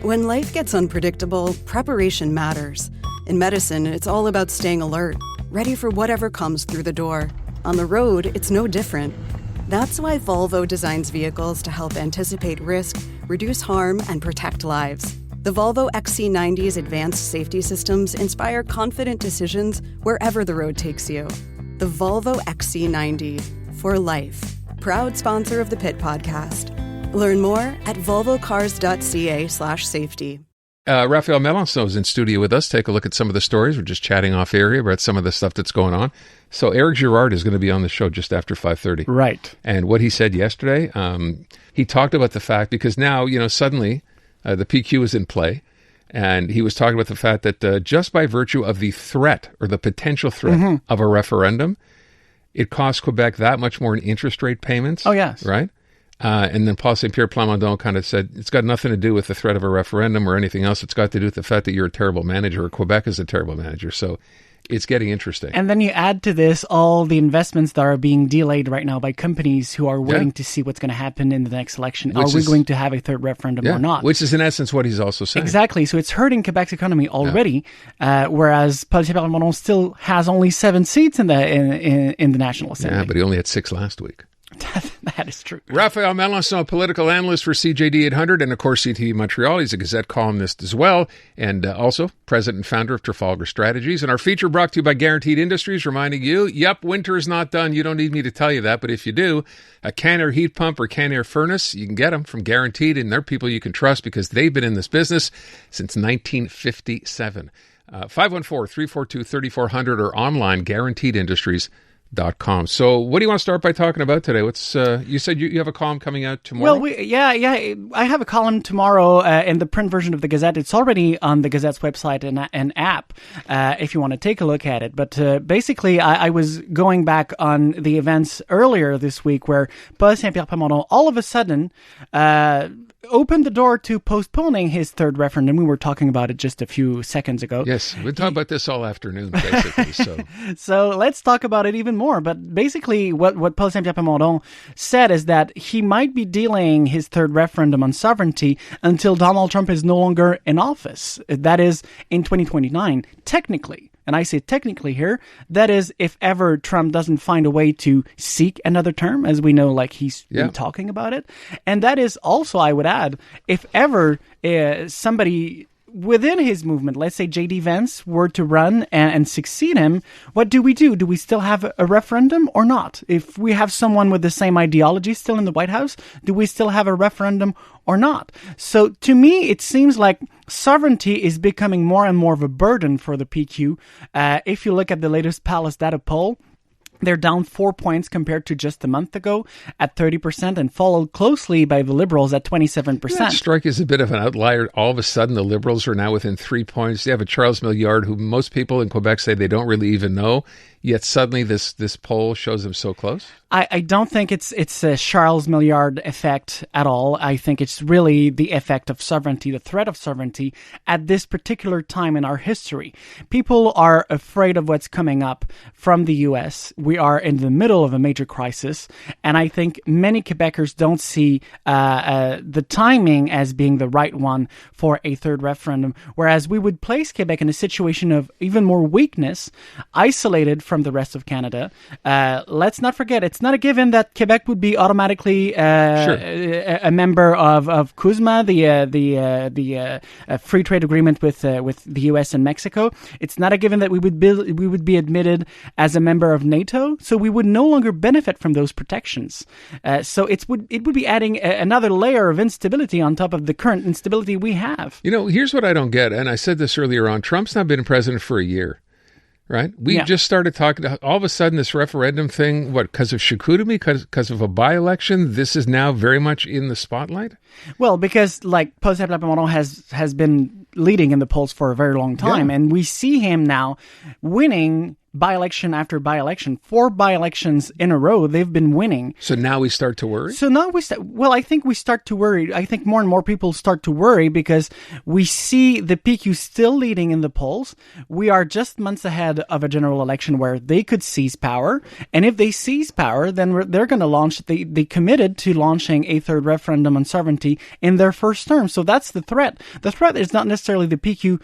When life gets unpredictable, preparation matters. In medicine, it's all about staying alert, ready for whatever comes through the door. On the road, it's no different. That's why Volvo designs vehicles to help anticipate risk, reduce harm, and protect lives. The Volvo XC90's advanced safety systems inspire confident decisions wherever the road takes you. The Volvo XC90, for life. Proud sponsor of the Pit Podcast. Learn more at volvocars.ca/safety. Raphaël Melançon is in studio with us. Take a look at some of the stories. We're just chatting off air about some of the stuff that's going on. So Eric Girard is going to be on the show just after 5:30. Right. And what he said yesterday, he talked about the fact, because now, suddenly the PQ is in play. And he was talking about the fact that just by virtue of the threat or the potential threat of a referendum, it costs Quebec that much more in interest rate payments. Oh, yes. Right? And then Paul St. Pierre Plamondon kind of said, it's got nothing to do with the threat of a referendum or anything else. It's got to do with the fact that you're a terrible manager, or Quebec is a terrible manager. So it's getting interesting. And then you add to this all the investments that are being delayed right now by companies who are waiting to see what's going to happen in the next election. Are we going to have a third referendum or not? Which is in essence what he's also saying. Exactly. So it's hurting Quebec's economy already, whereas Paul St. Pierre Plamondon still has only 7 seats in the National Assembly. Yeah, but he only had 6 last week. That is true. Raphaël Melançon, political analyst for CJAD 800 and, of course, CTV Montreal. He's a Gazette columnist as well, and also president and founder of Trafalgar Strategies. And our feature brought to you by Guaranteed Industries, reminding you, winter is not done. You don't need me to tell you that, but if you do, a Can-Air heat pump or Can-Air furnace, you can get them from Guaranteed, and they're people you can trust because they've been in this business since 1957. 514-342-3400 or online, guaranteedindustries.com. So what do you want to start by talking about today? What's you said you have a column coming out tomorrow? Well, I have a column tomorrow in the print version of the Gazette. It's already on the Gazette's website and app if you want to take a look at it. But basically, I was going back on the events earlier this week where Paul St. Pierre Plamondon all of a sudden opened the door to postponing his third referendum. We were talking about it just a few seconds ago. Yes, we've been talking about this all afternoon, basically. So let's talk about it even more. But basically, what Paul St. Pierre Plamondon said is that he might be delaying his third referendum on sovereignty until Donald Trump is no longer in office. That is, in 2029, technically. And I say technically here, that is if ever Trump doesn't find a way to seek another term, as we know, like he's been talking about it. And that is also, I would add, if ever somebody within his movement, let's say J.D. Vance, were to run and succeed him, what do we do? Do we still have a referendum or not? If we have someone with the same ideology still in the White House, do we still have a referendum or not? So to me, it seems like sovereignty is becoming more and more of a burden for the PQ. If you look at the latest Palace Data poll, they're down 4 points compared to just a month ago at 30% and followed closely by the Liberals at 27%. That strike is a bit of an outlier. All of a sudden, the Liberals are now within 3 points. You have a Charles Milliard, who most people in Quebec say they don't really even know, yet suddenly this poll shows them so close. I don't think it's a Charles Milliard effect at all. I think it's really the effect of sovereignty, the threat of sovereignty at this particular time in our history. People are afraid of what's coming up from the U.S. We are in the middle of a major crisis, and I think many Quebecers don't see the timing as being the right one for a third referendum, whereas we would place Quebec in a situation of even more weakness, isolated from the rest of Canada. Let's not forget, it's not a given that Quebec would be automatically a member of CUSMA, the free trade agreement with the U.S. and Mexico. It's not a given that we would be admitted as a member of NATO, so we would no longer benefit from those protections. So it would be adding another layer of instability on top of the current instability we have. Here's what I don't get, and I said this earlier on. Trump's not been president for a year. Right? We just started talking, all of a sudden, this referendum thing, because of Chicoutimi, because of a by-election, this is now very much in the spotlight? Well, because Paul St. Pierre Plamondon has been leading in the polls for a very long time, and we see him now winning by-election after by-election, 4 by-elections in a row, they've been winning. So now we start to worry? So now I think we start to worry. I think more and more people start to worry because we see the PQ still leading in the polls. We are just months ahead of a general election where they could seize power. And if they seize power, then they're going to launch, they committed to launching a third referendum on sovereignty in their first term. So that's the threat. The threat is not necessarily the PQ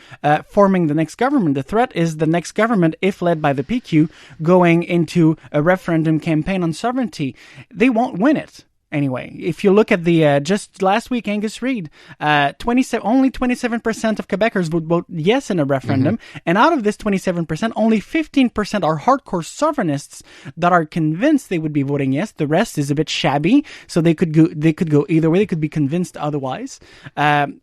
forming the next government. The threat is the next government, if led by the PQ, going into a referendum campaign on sovereignty. They won't win it. Anyway, if you look at the just last week, Angus Reid, only 27% of Quebecers would vote yes in a referendum, and out of this 27%, only 15% are hardcore sovereignists that are convinced they would be voting yes. The rest is a bit shabby, so they could go either way. They could be convinced otherwise.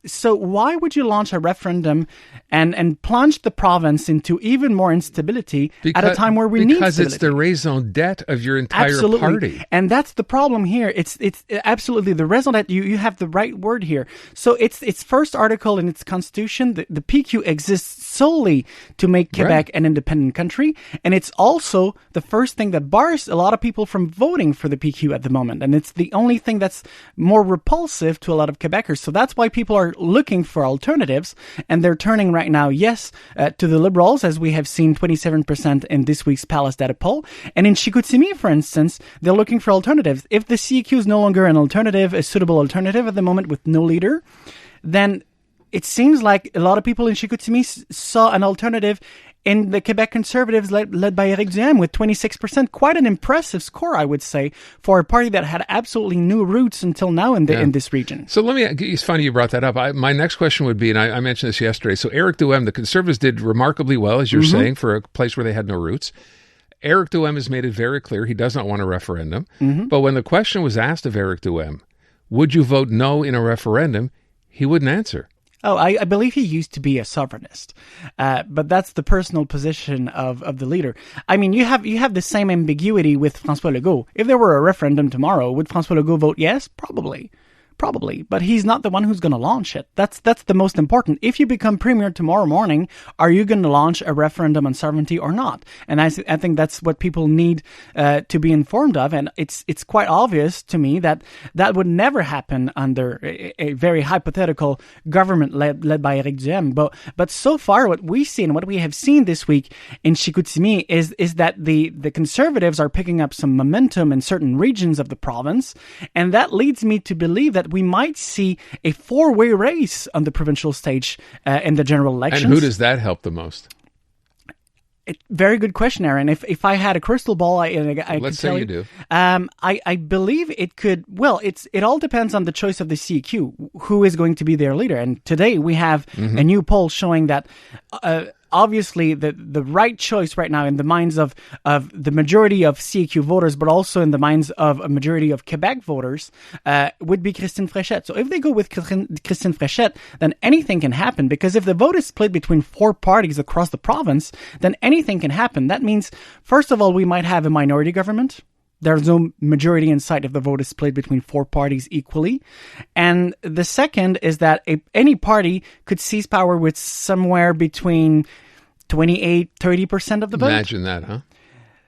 So why would you launch a referendum and plunge the province into even more instability at a time where we need stability? Because it's the raison d'etre of your entire party, and that's the problem here. It's absolutely the raison d'etre. You have the right word here. So its first article in its constitution, the PQ exists solely to make Quebec an independent country, and it's also the first thing that bars a lot of people from voting for the PQ at the moment, and it's the only thing that's more repulsive to a lot of Quebecers. So that's why people are looking for alternatives, and they're turning right now, yes, to the Liberals, as we have seen 27% in this week's Palace Data poll, and in Chicoutimi, for instance, they're looking for alternatives. If the CQ is no longer an alternative, a suitable alternative at the moment with no leader, then it seems like a lot of people in Chicoutimi saw an alternative in the Quebec Conservatives led by Éric Duhaime with 26%. Quite an impressive score, I would say, for a party that had absolutely no roots until now in this region. So it's funny you brought that up. My next question would be, and I mentioned this yesterday, so Éric Duhaime, the Conservatives did remarkably well, as you're saying, for a place where they had no roots. Éric Duhaime has made it very clear he does not want a referendum. But when the question was asked of Éric Duhaime, would you vote no in a referendum, he wouldn't answer. Oh, I believe he used to be a sovereignist, but that's the personal position of the leader. I mean, you have the same ambiguity with François Legault. If there were a referendum tomorrow, would François Legault vote yes? Probably, but he's not the one who's going to launch it. That's the most important. If you become premier tomorrow morning, are you going to launch a referendum on sovereignty or not? And I think that's what people need to be informed of. And it's quite obvious to me that would never happen under a very hypothetical government led by Éric Duhaime. But so far, what we see and what we have seen this week in Chicoutimi is that the Conservatives are picking up some momentum in certain regions of the province, and that leads me to believe that we might see a 4-way race on the provincial stage in the general elections. And who does that help the most? Very good question, Aaron. If I had a crystal ball, I Let's could tell say you do. I believe it could. Well, it all depends on the choice of the CQ, who is going to be their leader. And today we have a new poll showing that obviously the right choice right now in the minds of the majority of CQ voters, but also in the minds of a majority of Quebec voters, would be Christine Fréchette. So if they go with Christine Fréchette, then anything can happen, because if the vote is split between 4 parties across the province, then anything can happen. That means, first of all, we might have a minority government. There's no majority in sight if the vote is split between 4 parties equally. And the second is that any party could seize power with somewhere between 28-30% of the vote. Imagine that, huh?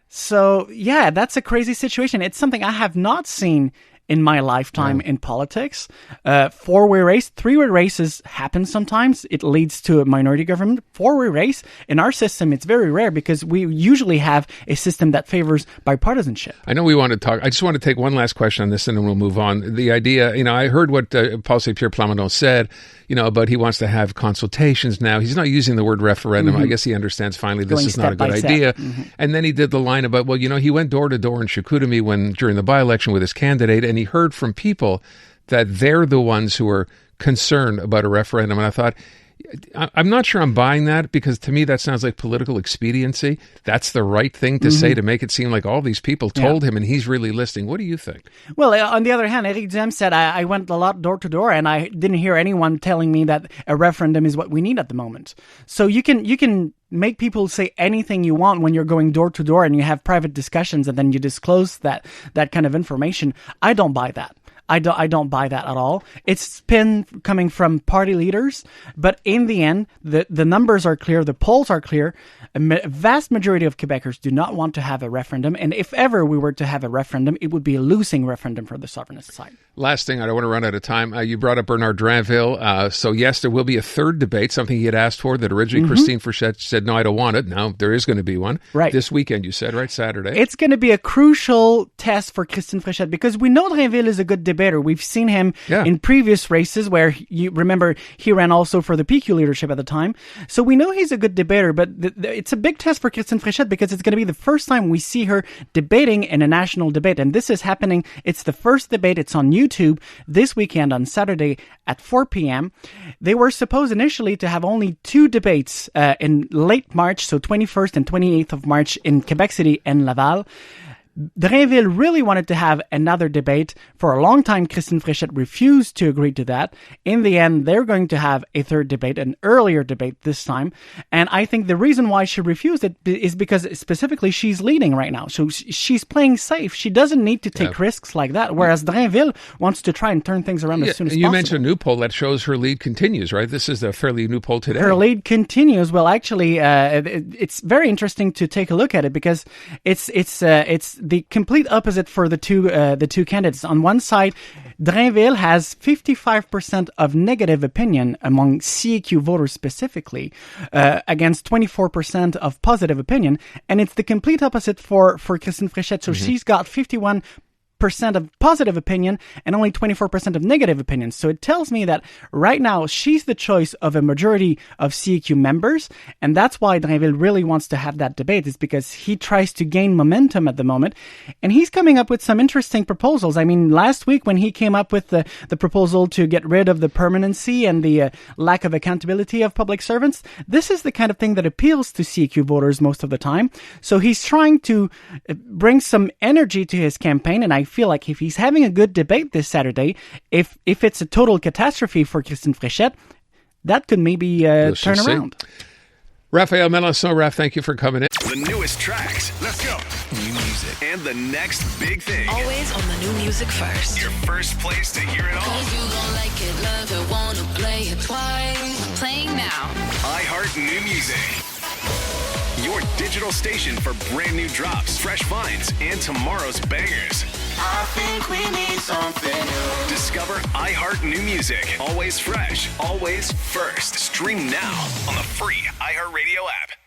So, yeah, that's a crazy situation. It's something I have not seen in my lifetime in politics. 4-way race, 3-way races happen sometimes. It leads to a minority government. 4-way race, in our system, it's very rare because we usually have a system that favors bipartisanship. I know we want to talk. I just want to take one last question on this and then we'll move on. The idea, I heard what Paul St. Pierre Plamondon said, about he wants to have consultations now. He's not using the word referendum. I guess he understands finally this is not a good idea. And then he did the line about, he went door to door in Chicoutimi during the by-election with his candidate, and he heard from people that they're the ones who are concerned about a referendum. And I thought, I'm not sure I'm buying that, because to me that sounds like political expediency. That's the right thing to say to make it seem like all these people told him and he's really listening. What do you think? Well, on the other hand, Éric Duhaime said, I went a lot door to door and I didn't hear anyone telling me that a referendum is what we need at the moment. So you can make people say anything you want when you're going door to door and you have private discussions and then you disclose that kind of information. I don't buy that. I don't buy that at all. It's spin coming from party leaders, but in the end, the numbers are clear, the polls are clear. A vast majority of Quebecers do not want to have a referendum, and if ever we were to have a referendum, it would be a losing referendum for the sovereignist side. Last thing, I don't want to run out of time. You brought up Bernard Drinville. So yes, there will be a third debate, something he had asked for that originally Christine Frechette said, no, I don't want it. Now there is going to be one. Right. This weekend, you said, right? Saturday. It's going to be a crucial test for Christine Frechette because we know Drinville is a good debater. We've seen him in previous races where, you remember, he ran also for the PQ leadership at the time. So we know he's a good debater, but it's a big test for Christine Frechette because it's going to be the first time we see her debating in a national debate. And this is happening. It's the first debate. It's on YouTube this weekend on Saturday at 4 p.m. They were supposed initially to have only 2 debates in late March, so 21st and 28th of March in Quebec City and Laval. Drinville really wanted to have another debate. For a long time, Christine Frechette refused to agree to that. In the end, they're going to have a third debate, an earlier debate this time. And I think the reason why she refused it is because specifically she's leading right now. So she's playing safe. She doesn't need to take risks like that. Whereas Drinville wants to try and turn things around as soon as possible. You mentioned a new poll that shows her lead continues, right? This is a fairly new poll today. Her lead continues. Well, actually, it's very interesting to take a look at it because it's the complete opposite for the two candidates. On one side, Drinville has 55% of negative opinion among CQ voters specifically, against 24% of positive opinion, and it's the complete opposite for Christine Frechette. So she's got 51% of positive opinion and only 24% of negative opinion. So it tells me that right now she's the choice of a majority of CEQ members, and that's why Drinville really wants to have that debate, is because he tries to gain momentum at the moment, and he's coming up with some interesting proposals. I mean, last week when he came up with the proposal to get rid of the permanency and the lack of accountability of public servants, this is the kind of thing that appeals to CEQ voters most of the time. So he's trying to bring some energy to his campaign, and I feel like if he's having a good debate this Saturday, if it's a total catastrophe for Christine Frechette, that could maybe turn around. Raphaël Melançon, Raph, thank you for coming in. The newest tracks. Let's go. New music. And the next big thing. Always on the new music first. Your first place to hear it all. 'Cause you gon' like it, love it, wanna play it twice. Playing now. iHeart New Music. Your digital station for brand new drops, fresh finds, and tomorrow's bangers. I think we need something new. Discover iHeart New Music. Always fresh, always first. Stream now on the free iHeartRadio app.